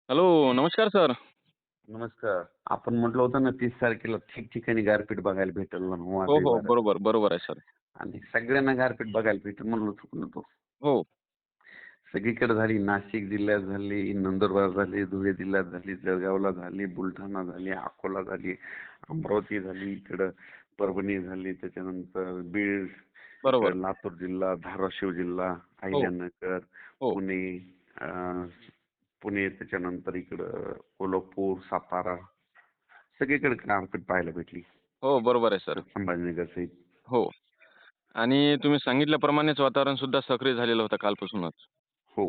Hello, नमस्कार sir. नमस्कार. आपण म्हटलं होतं ना 30 तारखेला ठिकठिकाणी गारपीट बघायला भेटेल म्हणून हो, वादळी हो. वारं. बरोबर, बरोबर आहे सर. आणि सगळ्यांना गारपीट बघायला भेटेल म्हणलं चुकलो तो. हो, सगळीकडे झाली. नाशिक जिल्ह्यात झाली, नंदुरबार झाली, धुळे जिल्ह्यात झाली, जळगावला झाली, बुलढाणा झाली, अकोला झाली, अमरावती झाली, इकडं परभणी झाली, त्याच्यानंतर बीड, बरोबर. इकडे लातूर जिल्हा, धाराशिव जिल्हा, हो, अहिल्यानगर, हो, पुणे, पुणे त्याच्यानंतर इकडं कोल्हापूर, सातारा सगळीकडे गारपीट पाहायला भेटली. हो. बरोबर आहे सर. संभाजीनगर सहित. हो. आणि तुम्ही सांगितल्याप्रमाणेच वातावरण सुद्धा सक्रिय झालेलं होतं कालपासूनच. हो.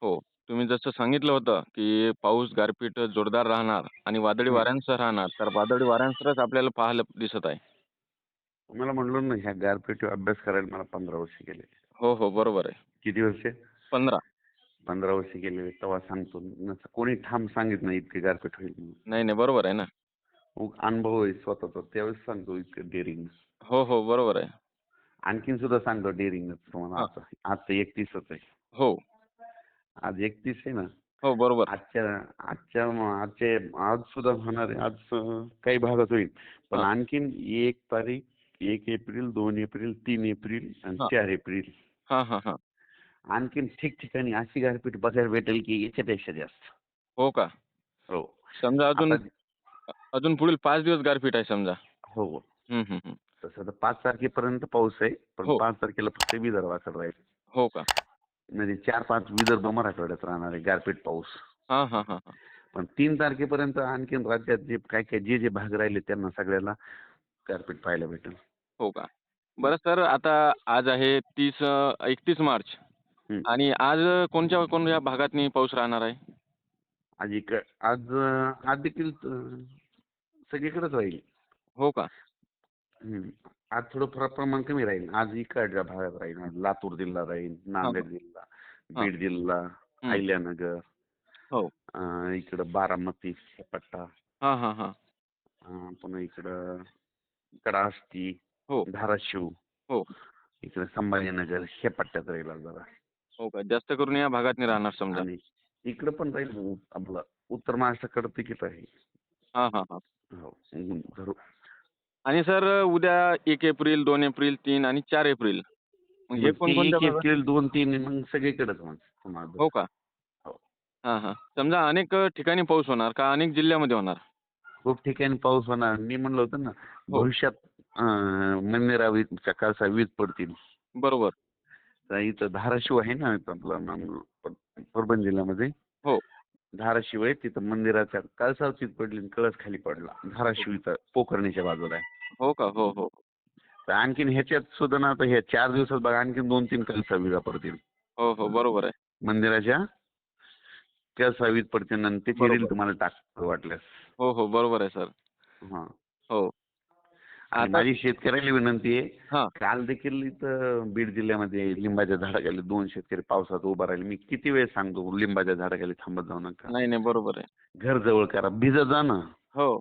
हो. तुम्ही जसं सांगितलं होतं, की पाऊस, गारपीट जोरदार राहणार आणि वादळी हं. वाऱ्यांसह राहणार. तर वादळी वाऱ्यांसहच आपल्याला पाहायला दिसत आहे. तुम्हाला म्हणलो ना ह्या गारपिटीवर अभ्यास करायला मला 15 वर्ष गेले. हो, हो. बरोबर आहे. किती वर्ष? 15. 15 वर्ष गेले. तेव्हा सांगतो. नसं कोणी ठाम सांगित नाही इतकी गारपीट होईल म्हणून. नाही, नाही. बरोबर आहे ना. अनुभव आहे स्वतःचा त्यावेळेस सांगतो इतकं डेअरिंग. हो, हो. बरोबर आहे. आणखीन सुद्धा सांगतो डेअरिंगच तुम्हाला हां. आता. आज तर 31च आहे. हो. आज 31 आहे ना. हो, बरोबर. आजच्या आजच्या आजचे आज सुद्धा होणार आहे. आज काही भागात होईल. पण हां, आणखीन 1 तारीख, 1 एप्रिल, 2 एप्रिल, 3 एप्रिल आणि हां. 4 एप्रिल हां, हां, हां. आणखीन ठिकठिकाणी अशी गारपीट बघायला भेटेल की याच्यापेक्षा जास्त. हो का? हो. समजा आता अजून पुढील 5 दिवस गारपीट आहे समजा. हो. हं, हं, हं. तसं तर 5 तारखेपर्यंत पाऊस आहे. पण हो, 5 तारखेला फक्त विदर्भाकडे राहील. हो का? म्हणजे 4-5 विदर्भ मराठवाड्यात राहणार आहे गारपीट पाऊस. हां, हां, हां, हां. पण 3 तारखेपर्यंत आणखीन राज्यात जे काय काय जे भाग राहिले त्यांना सगळ्याला गारपीट पाहायला भेटेल. हो का? बरं सर, आता आज आहे 31 मार्च हं. आणि आज कोणत्या कोणत्या भागातनी पाऊस राहणार आहे? आज आज देखील सगळीकडेच राहील. हो का? हं. आज थोडं फार प्रमाण कमी राहील. आज इकडच्या भागात राहील. आज लातूर जिल्हा राहील, हां, नांदेड हां. जिल्हा, हां. बीड जिल्हा, हं. अहिल्यानगर, हो. इकडं बारामती हे पट्टा, हां, हां, हां. पुन्हा इकडं इकडं आष्टी, हो, धाराशिव, हो. इकडे संभाजीनगर हे पट्ट्यात राहील आज जरा. हो का? जास्त करून या भागातनी राहणार समजा. आणि इकडं पण राहील आपलं उत्तर महाराष्ट्राकडे तिकीट आहे. हां, हां, हां. हो. धरू आणि सर उद्या 1 एप्रिल, 2 एप्रिल, 3 आणि 4 एप्रिल मग हे मग ते कोणकोणत्या 1 भागात? एप्रिल, 2, 3 मग सगळीकडेच मग तुम्हाला. हो का? हो. हां, हां. समजा अनेक ठिकाणी पाऊस होणार का अनेक जिल्ह्यामध्ये होणार? खूप ठिकाणी पाऊस होणार. मी म्हणलं होतं ना, हो. भविष्यात मंदिरावीत सकाळचा वीज पडतील. बरोबर. तर इथं धाराशिव आहे ना इथं आपलं परभणी जिल्ह्यामध्ये. हो. धाराशिव आहे तिथं मंदिराच्या कळसावर वीज पडली आणि कळस खाली पडला. हो. धाराशिव इथं पोखरणीच्या बाजूला आहे. हो का? हो, हो. तर आणखीन ह्याच्यात सुद्धा ना आता ह्या 4 दिवसात बघा आणखीन 2-3 कळसा विजा पडतील. हो, हो. बरोबर आहे. मंदिराच्या कळसा वीज पडतील आणि त्याची रील बरोबर. तुम्हाला टाकतो वाटल्यास. हो, हो. बरोबर आहे सर. हां. हो. आणि आता माझी शेतकऱ्याला विनंती आहे, हां. काल देखील इथं बीड जिल्ह्यामध्ये लिंबाच्या झाडाखाली 2 शेतकरी पावसात उभा राहिले. मी किती वेळ सांगतो लिंबाच्या झाडाखाली थांबत जाऊ नका. नाही, नाही. बरोबर आहे. घर जवळ करा. भिजत जा ना. हो.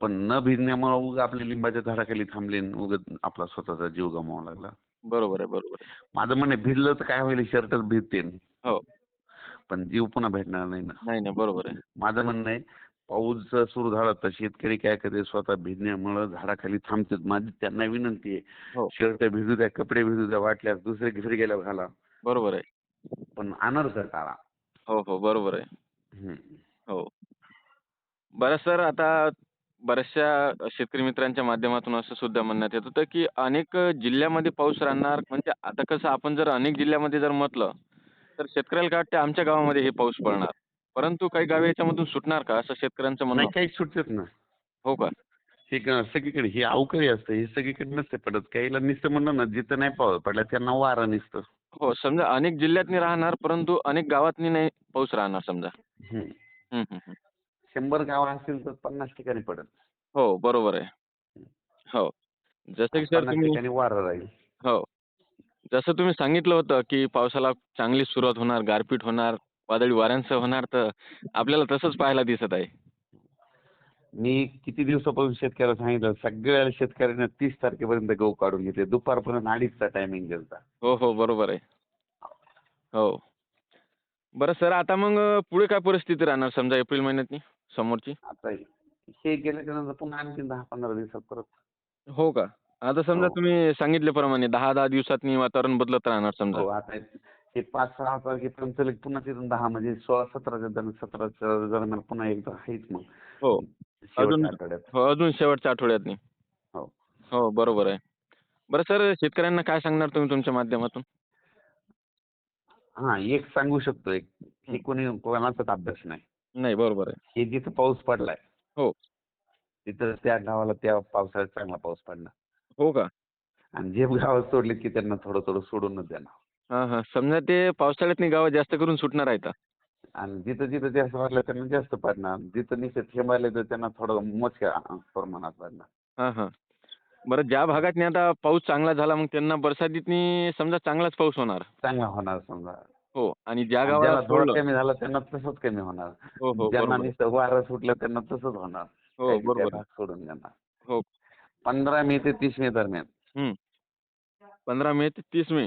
पण न भिजण्यामुळे उगा आपल्या लिंबाच्या झाडाखाली थांबले आणि उगाच आपला स्वतःचा जीव गमवावा लागला. बरोबर आहे, बरोबर आहे. माझं म्हणणं आहे भिजलं तर काय होईल शर्टच भिजतील. हो. पण जीव पुन्हा भेटणार नाही ना. नाही, नाही. बरोबर आहे. माझं म्हणणं आहे पाऊस जर सुरू झाला तर शेतकरी काय करते स्वतः भिजण्यामुळं झाडाखाली थांबतात. माझी त्यांना विनंती आहे हो. शर्ट भिजू द्या, कपडे भिजू द्या वाटल्यास दुसरे घरी गेल्यावर घाला. बरोबर आहे. पण अनर्थ टाळा. हो, हो. बरोबर आहे. हं. हो. बरं सर, आता बऱ्याचशा शेतकरी मित्रांच्या माध्यमातून असं सुद्धा म्हणण्यात येत होतं, की अनेक जिल्ह्यामध्ये पाऊस राहणार. म्हणजे आता कसं आपण जर अनेक जिल्ह्यामध्ये जर म्हटलं, तर शेतकऱ्याला काय वाटतं आमच्या गावामध्ये हे पाऊस पडणार. परंतु काही गावे याच्यामधून सुटणार का? असं शेतकऱ्यांचं म्हणणं नाही होतं. काही सुटत ना. हो का? हे सगळीकडे हे अवकाळी असतं. हे सगळीकडे नसते पडत. काहीला नुसतं म्हणलं ना जिथं नाही पाऊस पडला त्यांना वारं नुसतं. हो, समजा अनेक जिल्ह्यातनी राहणार, परंतु अनेक गावातनी नाही पाऊस राहणार समजा. हं. हं, हं, हं. 100 गावं असतील तर 50 ठिकाणी पडेल. हो, बरोबर आहे. हो. जसं आणि की सर 50 तुम्ही ठिकाणी वारं राहील. हो. जसं तुम्ही सांगितलं होतं, की पावसाला चांगली सुरुवात होणार, गारपीट होणार, वादळी वाऱ्यांसह होणार, तर आपल्याला तसंच पाहायला दिसत आहे. मी किती दिवसापासून शेतकऱ्याला सांगितलं सगळ्या शेतकऱ्यांना 30 तारखेपर्यंत गहू काढून घेतले. दुपारपर्यंत 2:30चा टायमिंग दिलता. हो, हो. बरोबर आहे. हो. बरं सर, आता मग पुढे काय परिस्थिती राहणार समजा एप्रिल महिन्यातनी समोरची? आता हे गेल्याच्या नंतर पुन्हा आणखी 10-15 दिवसात परत. हो का? आता समजा हो. तुम्ही सांगितल्याप्रमाणे 10-10 दिवसातनी वातावरण बदलत राहणार समजा. हो, आता हे 5-6 तारखेपर्यंत चालेल. पुन्हा तिथून 10 म्हणजे 16-17च्या दरम्यान 17च्या दरम्यान पुन्हा एकदा आहेच मग. हो. अजून शेवटच्या आठवड्यात. हो, अजून शेवटच्या आठवड्यातनी. हो. हो, बरोबर आहे. बरं सर, शेतकऱ्यांना काय सांगणार तुम्ही तुमच्या माध्यमातून? हां, एक सांगू शकतो एक. हं. हे कोणाचाच अभ्यास नाही. नाही, बरोबर आहे. हे जिथं पाऊस पडलाय, हो. तिथं त्या गावाला त्या पावसाळ्यात चांगला पाऊस पडला. हो का? आणि जे गावं सोडले की त्यांना थोडं थोडं सोडूनच देणार. हां, हां. समजा ते पावसाळ्यातनी गावं जास्त करून सुटणार आहेत. आणि जिथं जिथं जास्त पडलं त्यांना जास्त पडणार. जिथं नुसते थेंब आले तर त्यांना थोडं मोजक्या प्रमाणात पडणार. हां, हां. बरं ज्या भागातनी आता पाऊस चांगला झाला मग त्यांना बरसातीतनी समजा चांगलाच पाऊस होणार. चांगला होणार समजा. हो आणि ज्या आणि गावाला ज्याला थोडा सोडलं कमी झाला त्यांना तसंच कमी होणार. हो, हो. ज्यांना बरोबर आहे. नुसतं वारं सुटलं त्यांना तसंच होणार. हो, काही त्या बरोबर आहे. भाग सोडून देणार. हो. 15 मे ते 30 मे दरम्यान हं. 15 मे ते 30 मे.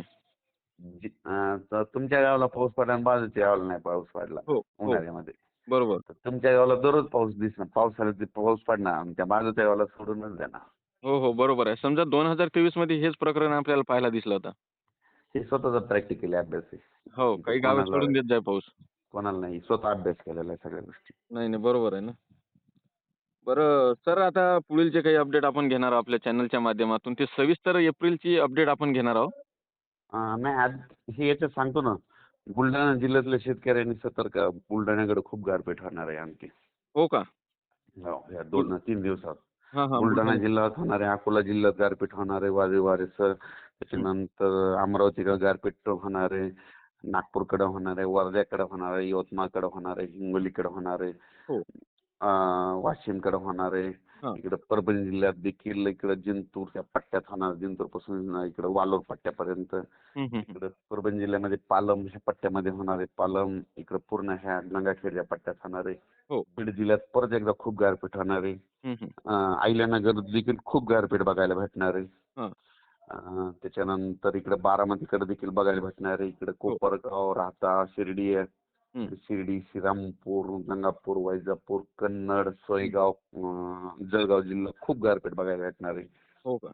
तर तुमच्या गावाला पाऊस पडला आणि बाजूच्या गावाला नाही पाऊस पडला हो, हो. उन्हाळ्यामध्ये. बरोबर. तर तुमच्या गावाला दररोज पाऊस दिसणार. पावसाळ्यात पाऊस पडणार आणि त्या बाजूच्या गावाला सोडूनच देणार. हो, हो. बरोबर आहे. समजा 2023 मध्ये हेच प्रकरण आपल्याला पाहायला दिसलं होतं. हे स्वतःचा प्रॅक्टिकली अभ्यास आहे. हो, इथं काही गावं कोणाला सोडून देत जाय पाऊस. कोणाला नाही. स्वतः अभ्यास केलेला आहे सगळ्या गोष्टी. नाही, नाही. बरोबर आहे ना. बरं सर, आता पुढील जे काही अपडेट आपण घेणार आहोत आपल्या चॅनलच्या माध्यमातून, ते सविस्तर एप्रिलची अपडेट आपण घेणार आहोत. नाही आज हे याच्यात सांगतो ना. बुलढाणा जिल्ह्यातल्या शेतकऱ्यांनी सतर्क. बुलढाण्याकडे खूप गारपीट होणार आहे आणखी. हो का? हो, या बुल 2-3 दिवसात. हां, हां. बुलढाणा बुलढाणा. जिल्ह्यात होणार आहे, अकोला जिल्ह्यात गारपीट होणार आहे वारेसर. हं. त्याच्यानंतर अमरावतीकडे गारपीट होणार आहे, नागपूरकडे होणार आहे, वर्ध्याकडे होणार आहे, यवतमाळकडे होणार आहे, हिंगोलीकडे होणार आहे, हो. वाशिमकडे होणार आहे. हां. इकडे परभणी जिल्ह्यात देखील इकडे जिंतूरच्या पट्ट्यात होणार, जिंतूर पासून इकडे वालोर पट्ट्यापर्यंत. हं, हं, हं. इकडे परभणी जिल्ह्यामध्ये पालम ह्या पट्ट्यामध्ये होणार आहे, पालम इकडे पूर्ण ह्या गंगाखेडच्या पट्ट्यात होणार आहे. हो. बीड जिल्ह्यात परत एकदा खूप गारपीट होणार आहे. हं, हं. अहिल्यानगर देखील खूप गारपीट बघायला भेटणार आहे. हां. त्याच्यानंतर इकडे बारामतीकडे देखील बघायला भेटणार आहे. इकडे हो. कोपरगाव, राहता, शिर्डी आहे. हं. शिर्डी, श्रीरामपूर, गंगापूर, वैजापूर, कन्नड, सोयगाव, जळगाव जिल्ह्यात खूप गारपीट बघायला भेटणार आहे. हो का?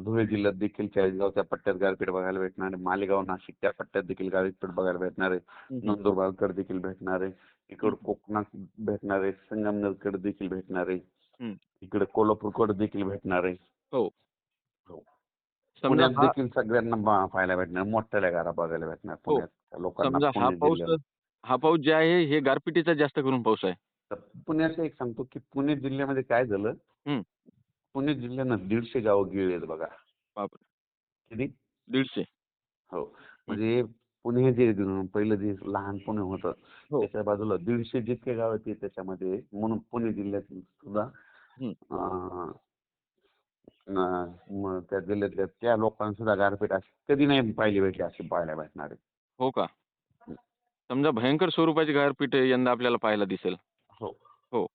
धुळे जिल्ह्यात देखील चाळीसगावच्या पट्ट्यात गारपीट बघायला भेटणार आहे. मालेगाव, नाशिक त्या पट्ट्यात देखील गारपीट बघायला भेटणार आहे. हं, हं. नंदुरबारकडे देखील भेटणार आहे. हं, इकडे कोकणात भेटणार आहे. संगमनेरकडे देखील भेटणार आहे. हं. इकडे कोल्हापूरकडे देखील भेटणार आहे. हो. हो. समजा पुण्यात हा देखील सगळ्यांना पाहायला भेटणार. मोठ्या गारा बघायला भेटणार हो. पुण्यात लोकांना, समजा पुणे जिल्ह्याला. हा पाऊस जे आहे हे गारपिटीचा जास्त करून पाऊस आहे. तर पुण्याचं एक सांगतो की पुणे जिल्ह्यामध्ये काय झालं. हं. पुणे जिल्ह्यानं 150 गावं गिळलेत बघा. बापरे! किती? 150. हो. हं. म्हणजे पुणे जे पहिलं जे लहान पुणे होतं हो. त्याच्या बाजूला 150 जितके गाव आहेत त्याच्यामध्ये म्हणून पुणे जिल्ह्यातील सुद्धा हं. अं, मग त्या जिल्ह्यातल्या त्या लोकांना सुद्धा गारपीट अशी कधी नाही पाहिली भेटली अशी पाहायला भेटणार आहे. हो का? समजा भयंकर स्वरूपाची गारपीट यंदा आपल्याला पाहायला दिसेल. हो. हो.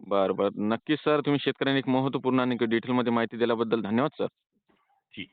बरं, बरं. नक्कीच सर, तुम्ही शेतकऱ्यांना एक महत्त्वपूर्ण आणि डिटेलमध्ये माहिती दिल्याबद्दल धन्यवाद सर. ठीक.